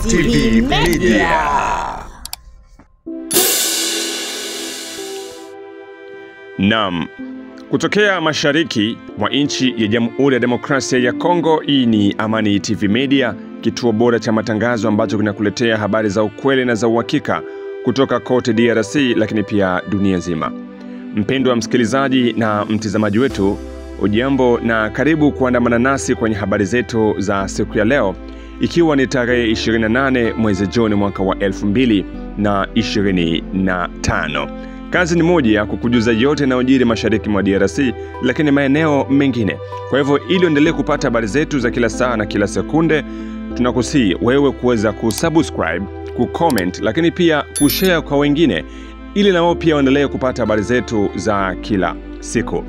TV Media. Naam, kutokea mashariki mwa nchi ya Jamhuri ya Demokrasia ya Kongo, hii ni Amani TV Media, kituo bora cha matangazo ambacho kinakuletea habari za ukweli na za uhakika kutoka kote DRC, lakini pia dunia nzima. Mpendwa msikilizaji na mtazamaji wetu, ujambo na karibu kuandamana nasi kwenye habari zetu za siku ya leo, ikiwa ni tarehe 28 mwezi Juni mwaka wa 2025. Kazi ni moja ya kukujuza yote yanayojiri mashariki mwa DRC, lakini maeneo mengine. Kwa hivyo ili uendelee kupata habari zetu za kila saa na kila sekunde, tunakusihi wewe kuweza kusubscribe, kucomment, lakini pia kushare kwa wengine, ili nao pia waendelee kupata habari zetu za kila siku.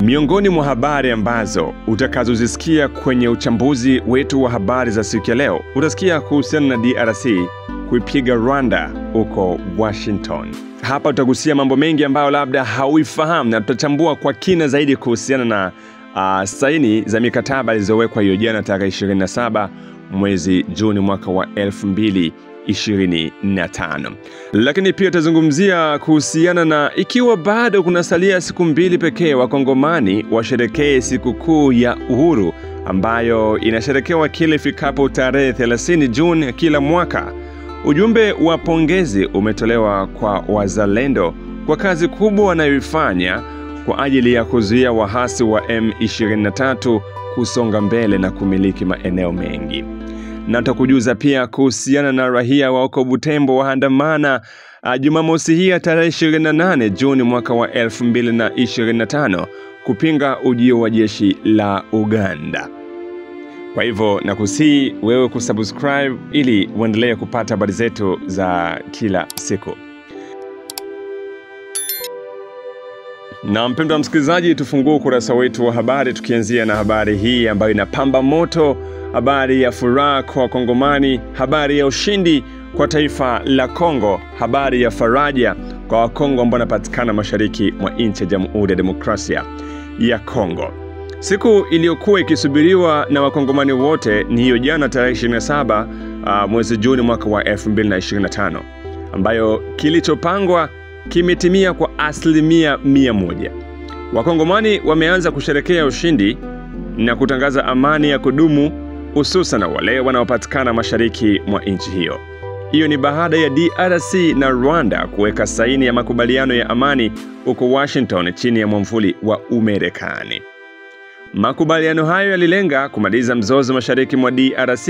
Miongoni mwa habari ambazo utakazozisikia kwenye uchambuzi wetu wa habari za siku ya leo, utasikia kuhusiana na DRC kuipiga Rwanda huko Washington. Hapa tutagusia mambo mengi ambayo labda hauifahamu, na tutachambua kwa kina zaidi kuhusiana na saini za mikataba zilizowekwa hiyo jana tarehe 27 mwezi Juni mwaka wa 2025. Lakini pia tutazungumzia kuhusiana na ikiwa bado kunasalia siku 2 pekee Wakongomani washerekee sikukuu ya uhuru ambayo inasherekewa kila ifikapo tarehe 30 Juni kila mwaka. Ujumbe wa pongezi umetolewa kwa wazalendo kwa kazi kubwa wanayoifanya kwa ajili ya kuzuia wahasi wa M23 kusonga mbele na kumiliki maeneo mengi. Na tutakujuza pia kuhusiana na raia wa huko Butembo waandamana Jumamosi hii tarehe 28 Juni mwaka wa 2025 kupinga ujio wa jeshi la Uganda. Kwa hivyo nakusihi wewe kusubscribe ili uendelee kupata habari zetu za kila siku. Na mpendwa msikilizaji, tufungue ukurasa wetu wa habari tukianzia na habari hii ambayo inapamba moto, habari ya furaha kwa Wakongomani, habari ya ushindi kwa taifa la Kongo, habari ya faraja kwa Wakongo ambao wanapatikana mashariki mwa nchi ya Jamhuri ya Demokrasia ya Kongo. Siku iliyokuwa ikisubiriwa na Wakongomani wote ni hiyo jana tarehe 27 mwezi Juni mwaka wa 2025, ambayo kilichopangwa kimetimia kwa 100%. Wakongomani wameanza kusherekea ushindi na kutangaza amani ya kudumu, hususan wale wanaopatikana mashariki mwa nchi hiyo. Hiyo ni baada ya DRC na Rwanda kuweka saini ya makubaliano ya amani huko Washington chini ya mwamvuli wa Umarekani. Makubaliano hayo yalilenga kumaliza mzozo mashariki mwa DRC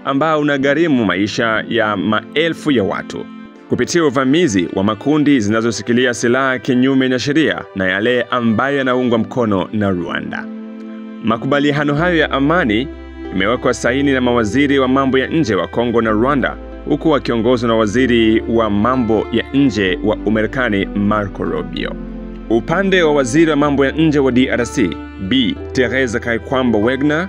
ambao unagharimu maisha ya maelfu ya watu kupitia uvamizi wa makundi zinazoshikilia silaha kinyume na sheria na yale ambayo yanaungwa mkono na Rwanda. Makubaliano hayo ya amani imewekwa saini na mawaziri wa mambo ya nje wa Kongo na Rwanda, huku wakiongozwa na waziri wa mambo ya nje wa Umarekani Marco Rubio. Upande wa waziri wa mambo ya nje wa DRC, Bi Teresa Kaikwamba Wagner,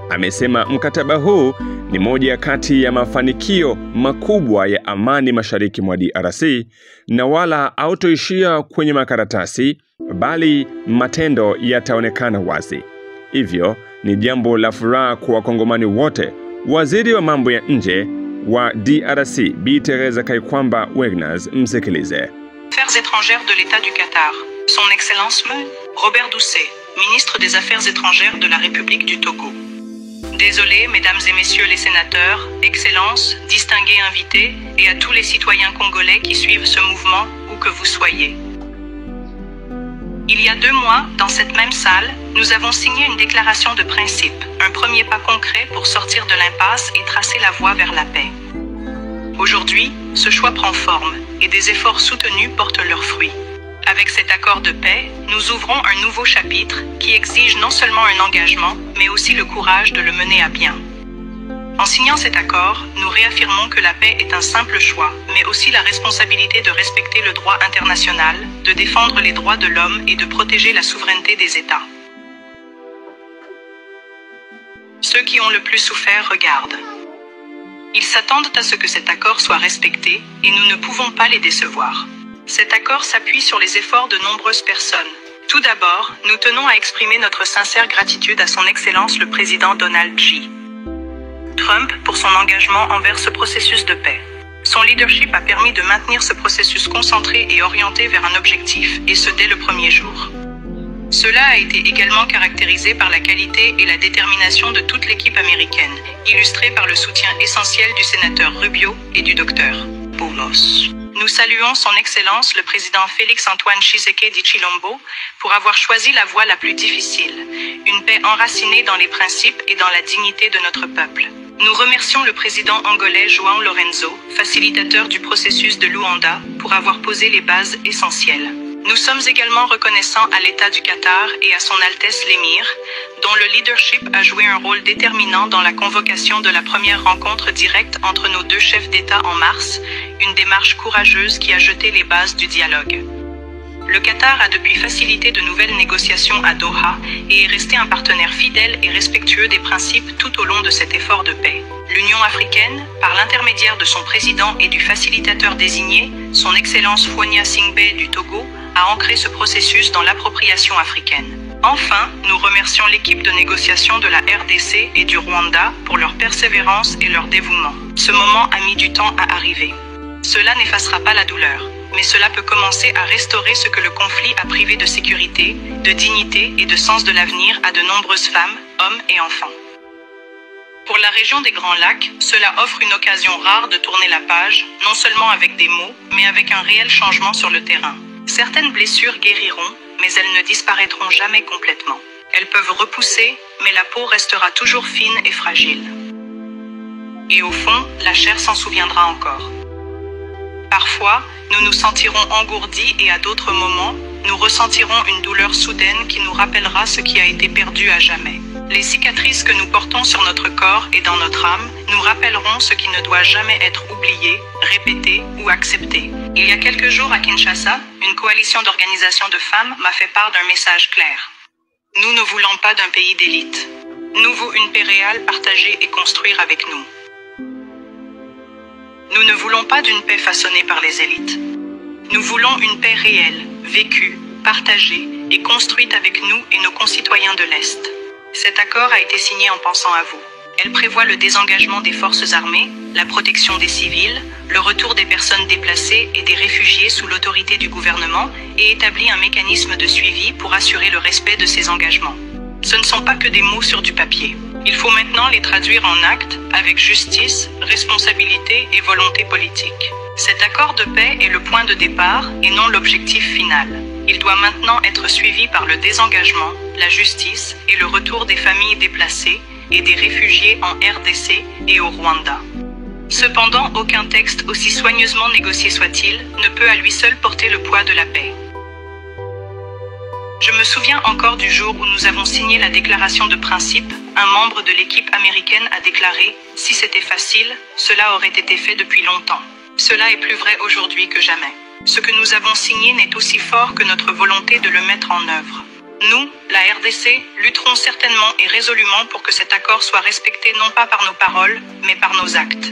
amesema mkataba huu ni moja kati ya mafanikio makubwa ya amani mashariki mwa DRC na wala hautoishia kwenye makaratasi, bali matendo yataonekana wazi. Hivyo ni jambo la furaha kwa Wakongomani wote. Waziri wa mambo ya nje wa DRC, Bi Teresa Kaikwamba Wagner, msikilize. Affaires étrangères de l'État du Qatar, Son Excellence M. Robert Doucet, ministre des Affaires étrangères de la République du Togo. Désolé, mesdames et messieurs les sénateurs, excellences, distingués invités, et à tous les citoyens congolais qui suivent ce mouvement, où que vous soyez. Il y a 2 mois, dans cette même salle, nous avons signé une déclaration de principe, un premier pas concret pour sortir de l'impasse et tracer la voie vers la paix. Aujourd'hui, ce choix prend forme, et des efforts soutenus portent leurs fruits. Avec cet accord de paix, nous ouvrons un nouveau chapitre qui exige non seulement un engagement, mais aussi le courage de le mener à bien. En signant cet accord, nous réaffirmons que la paix est un simple choix, mais aussi la responsabilité de respecter le droit international, de défendre les droits de l'homme et de protéger la souveraineté des États. Ceux qui ont le plus souffert regardent. Ils s'attendent à ce que cet accord soit respecté, et nous ne pouvons pas les décevoir. Cet accord s'appuie sur les efforts de nombreuses personnes. Tout d'abord, nous tenons à exprimer notre sincère gratitude à son Excellence le Président Donald J. Trump pour son engagement envers ce processus de paix. Son leadership a permis de maintenir ce processus concentré et orienté vers un objectif, et ce dès le premier jour. Cela a été également caractérisé par la qualité et la détermination de toute l'équipe américaine, illustrée par le soutien essentiel du sénateur Rubio et du docteur Boulos. Nous saluons son Excellence le président Félix-Antoine Tshisekedi Tshilombo pour avoir choisi la voie la plus difficile, une paix enracinée dans les principes et dans la dignité de notre peuple. Nous remercions le président angolais João Lorenzo, facilitateur du processus de Luanda, pour avoir posé les bases essentielles. Nous sommes également reconnaissants à l'État du Qatar et à son Altesse l'Émir, dont le leadership a joué un rôle déterminant dans la convocation de la première rencontre directe entre nos deux chefs d'État en mars, une démarche courageuse qui a jeté les bases du dialogue. Le Qatar a depuis facilité de nouvelles négociations à Doha et est resté un partenaire fidèle et respectueux des principes tout au long de cet effort de paix. L'Union africaine, par l'intermédiaire de son président et du facilitateur désigné, son Excellence Phonia Singbe du Togo, a ancré ce processus dans l'appropriation africaine. Enfin, nous remercions l'équipe de négociation de la RDC et du Rwanda pour leur persévérance et leur dévouement. Ce moment a mis du temps à arriver. Cela n'effacera pas la douleur, mais cela peut commencer à restaurer ce que le conflit a privé de sécurité, de dignité et de sens de l'avenir à de nombreuses femmes, hommes et enfants. Pour la région des Grands Lacs, cela offre une occasion rare de tourner la page, non seulement avec des mots, mais avec un réel changement sur le terrain. Certaines blessures guériront, mais elles ne disparaîtront jamais complètement. Elles peuvent repousser, mais la peau restera toujours fine et fragile. Et au fond, la chair s'en souviendra encore. Parfois, nous nous sentirons engourdis et à d'autres moments, nous ressentirons une douleur soudaine qui nous rappellera ce qui a été perdu à jamais. Les cicatrices que nous portons sur notre corps et dans notre âme nous rappelleront ce qui ne doit jamais être oublié, répété ou accepté. Il y a quelques jours à Kinshasa, une coalition d'organisations de femmes m'a fait part d'un message clair. Nous ne voulons pas d'un pays d'élite. Nous voulons une paix réelle, partager et construire avec nous. Nous ne voulons pas d'une paix façonnée par les élites. Nous voulons une paix réelle, vécue, partagée et construite avec nous et nos concitoyens de l'Est. Cet accord a été signé en pensant à vous. Elle prévoit le désengagement des forces armées, la protection des civils, le retour des personnes déplacées et des réfugiés sous l'autorité du gouvernement et établit un mécanisme de suivi pour assurer le respect de ces engagements. Ce ne sont pas que des mots sur du papier. Il faut maintenant les traduire en actes avec justice, responsabilité et volonté politique. Cet accord de paix est le point de départ et non l'objectif final. Il doit maintenant être suivi par le désengagement, la justice et le retour des familles déplacées et des réfugiés en RDC et au Rwanda. Cependant, aucun texte, aussi soigneusement négocié soit-il, ne peut à lui seul porter le poids de la paix. Je me souviens encore du jour où nous avons signé la déclaration de principe. Un membre de l'équipe américaine a déclaré « Si c'était facile, cela aurait été fait depuis longtemps ». Cela est plus vrai aujourd'hui que jamais. Ce que nous avons signé n'est aussi fort que notre volonté de le mettre en œuvre. Nous, la RDC, lutterons certainement et résolument pour que cet accord soit respecté non pas par nos paroles, mais par nos actes.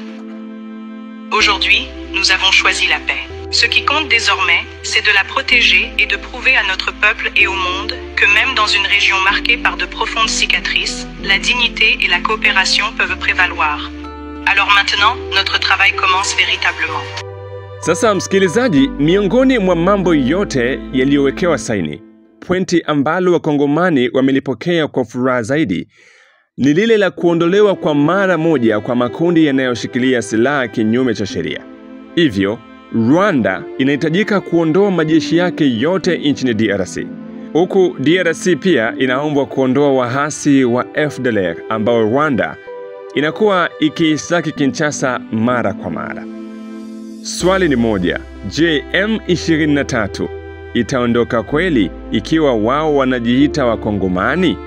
Aujourd'hui, nous avons choisi la paix. Ce qui compte désormais, c'est de la protéger et de prouver à notre peuple et au monde que même dans une région marquée par de profondes cicatrices, la dignité et la coopération peuvent prévaloir. Alors maintenant, notre travail commence véritablement. Sasa msikilizaji, miongoni mwa mambo yote yaliyowekewa saini, pointi ambalo wakongomani wamelipokea kwa furaha zaidi ni lile la kuondolewa kwa mara moja kwa makundi yanayoshikilia silaha kinyume cha sheria. Hivyo, Rwanda inahitajika kuondoa majeshi yake yote nchini DRC. Huku DRC pia inaombwa kuondoa wahasi wa FDLR ambao Rwanda inakuwa ikisaki Kinshasa mara kwa mara. Swali ni moja, je, M23 itaondoka kweli ikiwa wao wanajiita wakongomani?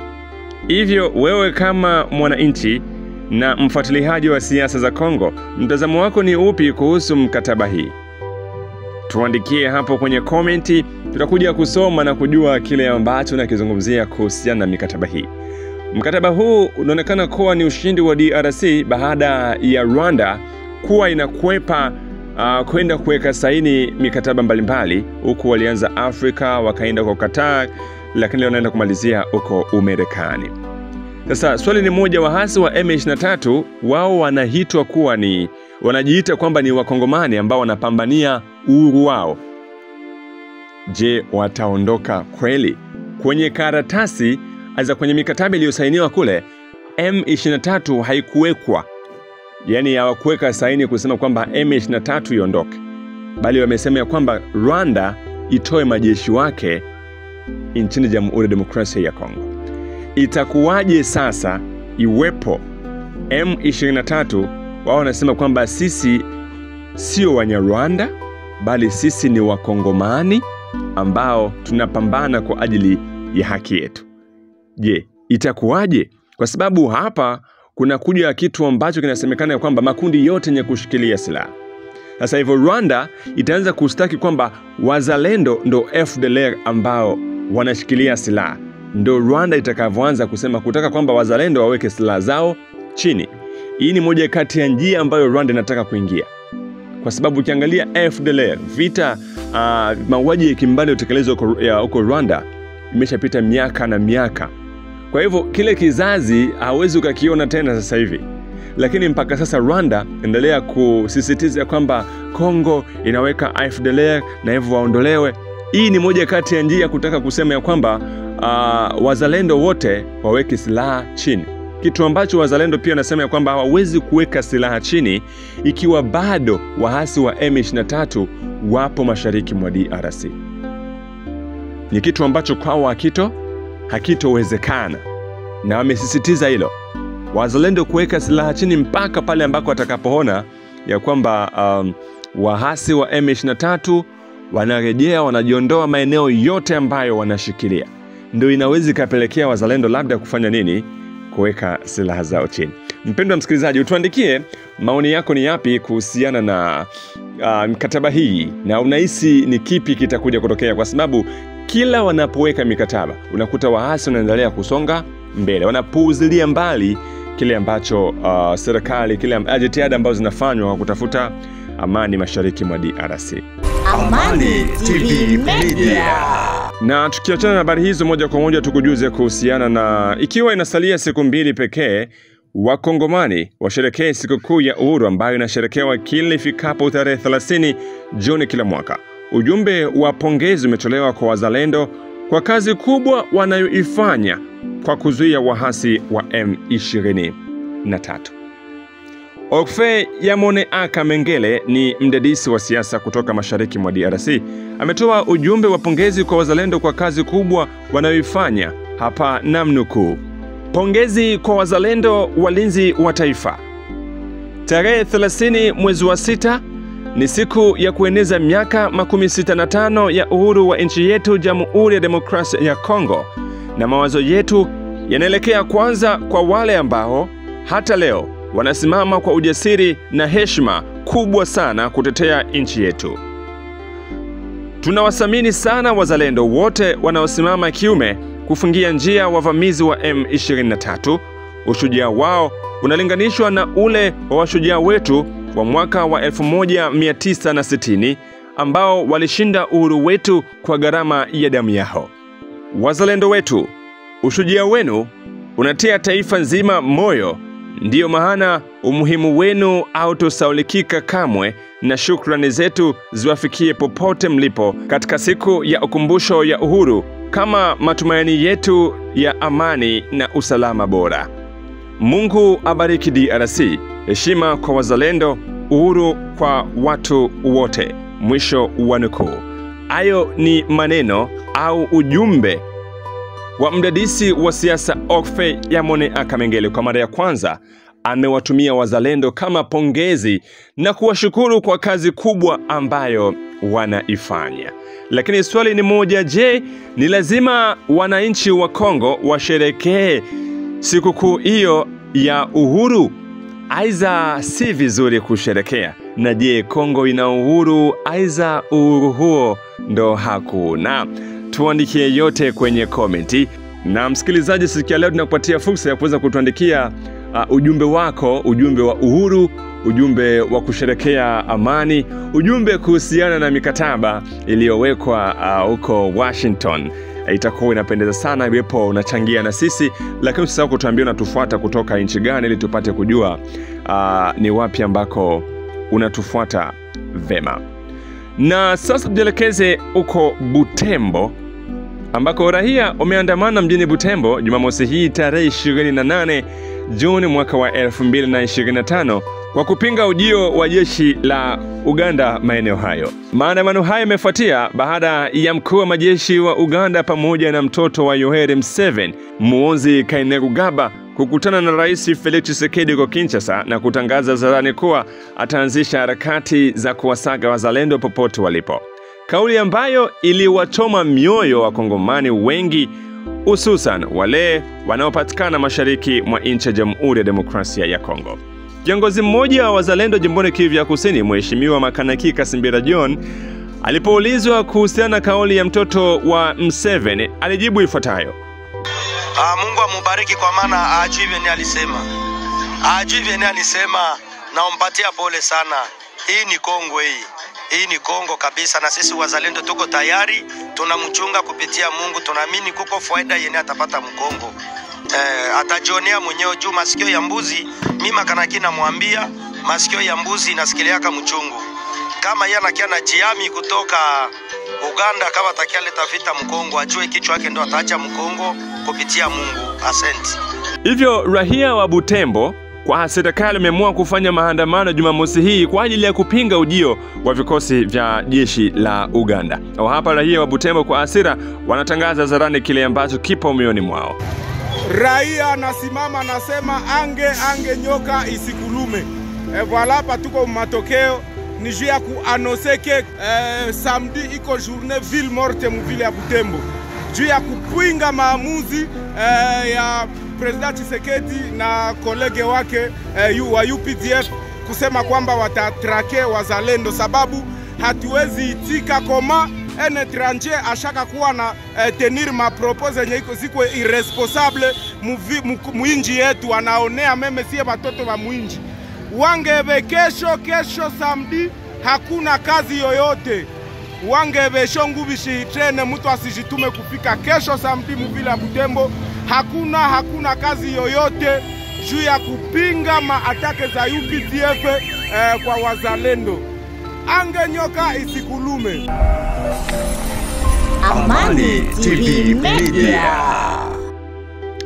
Hivyo wewe kama mwananchi na mfuatiliaji wa siasa za Kongo, mtazamo wako ni upi kuhusu mkataba hii? Tuandikie hapo kwenye komenti, tutakuja kusoma na kujua kile ambacho nakizungumzia kuhusiana na mikataba hii. Mkataba huu unaonekana kuwa ni ushindi wa DRC baada ya Rwanda kuwa inakwepa kwenda kuweka saini mikataba mbalimbali, huku walianza Afrika, wakaenda kwa Qatar, lakini leo wanaenda kumalizia huko Umarekani. Sasa swali ni moja, waasi wa M23 wao wanajiita kwamba ni wakongomani ambao wanapambania uhuru wao. Je, wataondoka kweli? Kwenye karatasi kwenye mikataba iliyosainiwa kule, M23 haikuwekwa. Yaani hawakuweka saini kusema kwamba M23 iondoke. Bali wamesema ya kwamba Rwanda itoe majeshi wake nchini Jamhuri ya Demokrasia ya Kongo. Itakuwaje sasa iwepo M23 wao wanasema kwamba sisi sio Wanyarwanda bali sisi ni Wakongomani ambao tunapambana kwa ajili ya haki yetu? Je, itakuwaje? Kwa sababu hapa kuna kuja kitu ambacho kinasemekana ya kwamba makundi yote yenye kushikilia silaha. Sasa hivyo Rwanda itaanza kustaki kwamba wazalendo ndo FDLR ambao wanashikilia silaha. Ndo Rwanda itakavyoanza kusema kutaka kwamba wazalendo waweke silaha zao chini. Hii ni moja kati ya njia ambayo Rwanda inataka kuingia. Kwa sababu ukiangalia FDLR, vita mauaji ya kimbali utekelezwa huko Rwanda imeshapita miaka na miaka. Kwa hivyo kile kizazi hawezi ukakiona tena sasa hivi. Lakini mpaka sasa Rwanda endelea kusisitiza kwamba Kongo inaweka FDLR na hivyo waondolewe. Hii ni moja kati ya njia kutaka kusema ya kwamba wazalendo wote waweke silaha chini. Kitu ambacho wazalendo pia nasema ya kwamba hawawezi kuweka silaha chini ikiwa bado waasi wa M23 wapo mashariki mwa DRC. Ni kitu ambacho kwao hakitowezekana. Na wamesisitiza hilo. Wazalendo kuweka silaha chini mpaka pale ambako watakapoona ya kwamba waasi wa M23 wanarejea, wanajiondoa maeneo yote ambayo wanashikilia. Ndio inaweza kapelekea wazalendo labda kufanya nini? Kuweka silaha zao chini. Mpendwa msikilizaji, utuandikie maoni yako ni yapi kuhusiana na mikataba hii, na unahisi ni kipi kitakuja kutokea, kwa sababu kila wanapoweka mikataba unakuta waasi wanaendelea kusonga mbele, wanapuuzilia mbali kile ambacho serikali, kile jitihada ambazo zinafanywa kwa kutafuta amani mashariki mwa DRC. Amani TV Media. Na tukiachana na habari hizo, moja kwa moja tukujuze kuhusiana na ikiwa inasalia siku 2 pekee Wakongomani washerekee sikukuu ya uhuru ambayo inasherekewa kila ifikapo tarehe 30 Juni kila mwaka. Ujumbe wa pongezi umetolewa kwa wazalendo kwa kazi kubwa wanayoifanya kwa kuzuia waasi wa M23. Okfe Yamone Akamengele ni mdadisi wa siasa kutoka mashariki mwa DRC. Ametoa ujumbe wa pongezi kwa wazalendo kwa kazi kubwa wanayoifanya. Hapa namnukuu: pongezi kwa wazalendo walinzi wa taifa. Tarehe 30 mwezi wa 6 ni siku ya kueneza miaka 65 ya uhuru wa nchi yetu Jamhuri ya Demokrasia ya Kongo, na mawazo yetu yanaelekea kwanza kwa wale ambao hata leo wanasimama kwa ujasiri na heshima kubwa sana kutetea nchi yetu. Tunawathamini sana wazalendo wote wanaosimama kiume kufungia njia wavamizi wa M23. Ushujaa wao unalinganishwa na ule wa washujaa wetu wa mwaka wa 1960 ambao walishinda uhuru wetu kwa gharama ya damu yao. Wazalendo wetu, ushujaa wenu unatia taifa nzima moyo. Ndiyo maana umuhimu wenu hautosaulikika kamwe, na shukrani zetu ziwafikie popote mlipo katika siku ya ukumbusho ya uhuru, kama matumaini yetu ya amani na usalama bora. Mungu abariki DRC. Heshima kwa wazalendo, uhuru kwa watu wote. Mwisho wa nukuu. Hayo ni maneno au ujumbe wa mdadisi wa siasa Okfe Yamone Akamengele. Kwa mara ya kwanza amewatumia wazalendo kama pongezi na kuwashukuru kwa kazi kubwa ambayo wanaifanya. Lakini swali ni moja, je, ni lazima wananchi wa Kongo washerekee sikukuu hiyo ya uhuru? Aiza si vizuri kusherekea? Na je, Kongo ina uhuru? Aiza uhuru huo ndo hakuna? Tuandikie yote kwenye komenti. Na msikilizaji, sikia leo tunakupatia fursa ya kuweza kutuandikia ujumbe wako, ujumbe wa uhuru, ujumbe wa kusherekea amani, ujumbe kuhusiana na mikataba iliyowekwa huko Washington. itakuwa inapendeza sana iwepo unachangia na sisi, lakini usisahau kutuambia unatufuata kutoka nchi gani ili tupate kujua ni wapi ambako unatufuata vema. Na sasa tujelekeze uko Butembo, ambako raia wameandamana mjini Butembo Jumamosi hii tarehe 28 Juni mwaka wa 2025 kwa kupinga ujio wa jeshi la Uganda maeneo hayo. Maandamano hayo yamefuatia baada ya mkuu wa majeshi wa Uganda pamoja na mtoto wa Yoweri Museveni, Muhoozi Kainerugaba, kukutana na Rais Felix Tshisekedi huko Kinshasa na kutangaza hadharani kuwa ataanzisha harakati za kuwasaga wazalendo popote walipo. Kauli ambayo iliwachoma mioyo wa Kongomani wengi, hususan wale wanaopatikana mashariki mwa nchi ya Jamhuri ya Demokrasia ya Kongo. Kiongozi mmoja wa wazalendo jimboni Kivu ya Kusini, Mheshimiwa Makanaki Kasimbira John, alipoulizwa kuhusiana na kauli ya mtoto wa Museveni, alijibu ifuatayo: Mungu amubariki kwa maana ajui vyenye alisema. Ajui vyenye alisema, naompatia pole sana. Hii ni Kongo hii. Hii ni Kongo kabisa, na sisi wazalendo tuko tayari, tunamchunga kupitia Mungu, tunaamini kuko faida yenye atapata Mkongo. Atajionea mwenyewe juu masikio ya mbuzi, mimi Makanaki namwambia masikio ya mbuzi inasikiliaka mchungu. Kama yeye anakia na jiami kutoka Uganda, kama atakia leta vita Mkongo, ajue kichwa yake ndo ataacha Mkongo kupitia Mungu. Asante. Hivyo raia wa Butembo kwa serikali imeamua kufanya maandamano Jumamosi hii kwa ajili ya kupinga ujio wa vikosi vya jeshi la Uganda. Au hapa raia wa Butembo kwa hasira wanatangaza hadharani kile ambacho kipo moyoni mwao. Raia nasimama nasema ange nyoka isikulume. Voilà hapa tuko matokeo ni juu ya kuannoncer que samedi iko journée ville morte mu ville ya Butembo. Juu ya kupinga maamuzi ya President Tshisekedi na kolege wake wa UPDF kusema kwamba watatrake wazalendo, sababu hatuwezi itika koma un étranger ashaka kuwa na tenir ma propose yenye ziko irresponsable muinji yetu, wanaonea meme sie watoto wa muinji. Wangebe kesho samedi hakuna kazi yoyote. Wangebe shongubishi trene mtu asijitume kufika kesho samedi muvile ya Butembo. Hakuna kazi yoyote juu ya kupinga maatake za UPDF kwa wazalendo. Ange nyoka isikulume. Amani TV Media.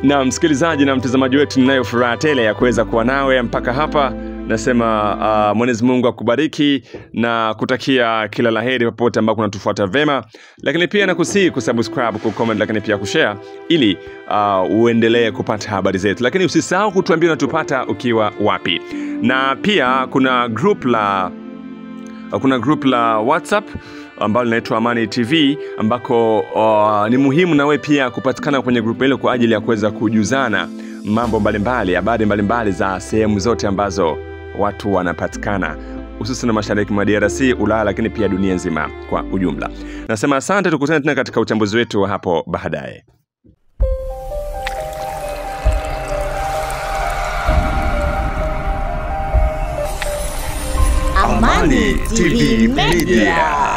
Na msikilizaji na mtazamaji wetu, ninayo furaha tele ya kuweza kuwa nawe mpaka hapa. Nasema Mwenyezi Mungu akubariki na kutakia kila laheri popote ambako unatufuata vema, lakini pia nakusihi kusubscribe, kucomment, lakini pia kushare ili uendelee kupata habari zetu. Lakini usisahau kutuambia unatupata ukiwa wapi. Na pia kuna group la WhatsApp ambalo linaitwa Amani TV, ambako ni muhimu nawe pia kupatikana kwenye group hilo kwa ajili ya kuweza kujuzana mambo mbalimbali, habari mbalimbali za sehemu zote ambazo watu wanapatikana, hususan mashariki mwa DRC, Ulaya, lakini pia dunia nzima kwa ujumla. Nasema asante, tukutane tena katika uchambuzi wetu hapo baadaye. Amani TV Media.